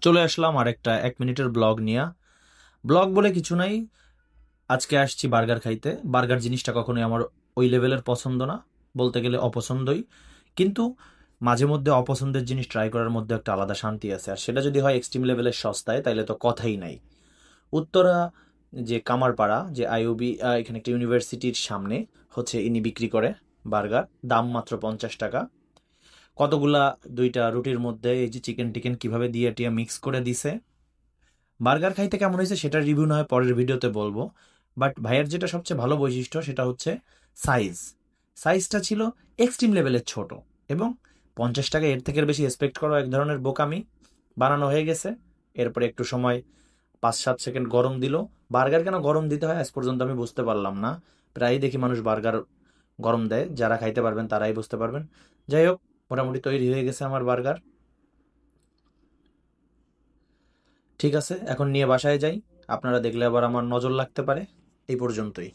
চলে আসলাম আরেকটা 1 মিনিটের ব্লগ নিয়ে। ব্লগ বলে কিছু নাই, আজকে আসছি বার্গার খাইতে। বার্গার জিনিসটা কখনোই আমার ওই লেভেলের পছন্দ না, বলতে গেলে অপছন্দই। কিন্তু মাঝে মধ্যে অপছন্দের জিনিস ট্রাই করার মধ্যে একটা আলাদা শান্তি আছে, আর সেটা যদি হয় এক্সট্রিম লেভেলের সস্তায় তাইলে তো কথাই নাই। উত্তরা যে কামারপাড়া যে আইওবি, এখানে একটা ইউনিভার্সিটির সামনে হচ্ছে ইনি বিক্রি করে বার্গার, দাম মাত্র 50 টাকা। কতগুলা, দুইটা রুটির মধ্যে এই যে চিকেন টিকেন কিভাবে দিয়ে টিয়া মিক্স করে দিছে। বার্গার খাইতে কেমন হয়েছে সেটার রিভিউ না হয় পরের ভিডিওতে বলবো। বাট ভাইয়ের যেটা সবচেয়ে ভালো বৈশিষ্ট্য সেটা হচ্ছে সাইজ। সাইজটা ছিল এক্সট্রিম লেভেলের ছোট, এবং 50 টাকা এর থেকে বেশি এক্সপেক্ট করো এক ধরনের বোকামি। বানানো হয়ে গেছে, এরপরে একটু সময় 5-7 সেকেন্ড গরম দিল। বার্গার কেন গরম দিতে হয় আজ পর্যন্ত আমি বুঝতে পারলাম না। প্রায়ই দেখি মানুষ বার্গার গরম দেয়, যারা খাইতে পারবেন তারাই বুঝতে পারবেন। যাই হোক, মোটামুটি তৈরি হয়ে গেছে আমার বার্গার। ঠিক আছে, এখন নিয়ে বাসায় যাই, আপনারা দেখলে আবার আমার নজর লাগতে পারে। এই পর্যন্তই।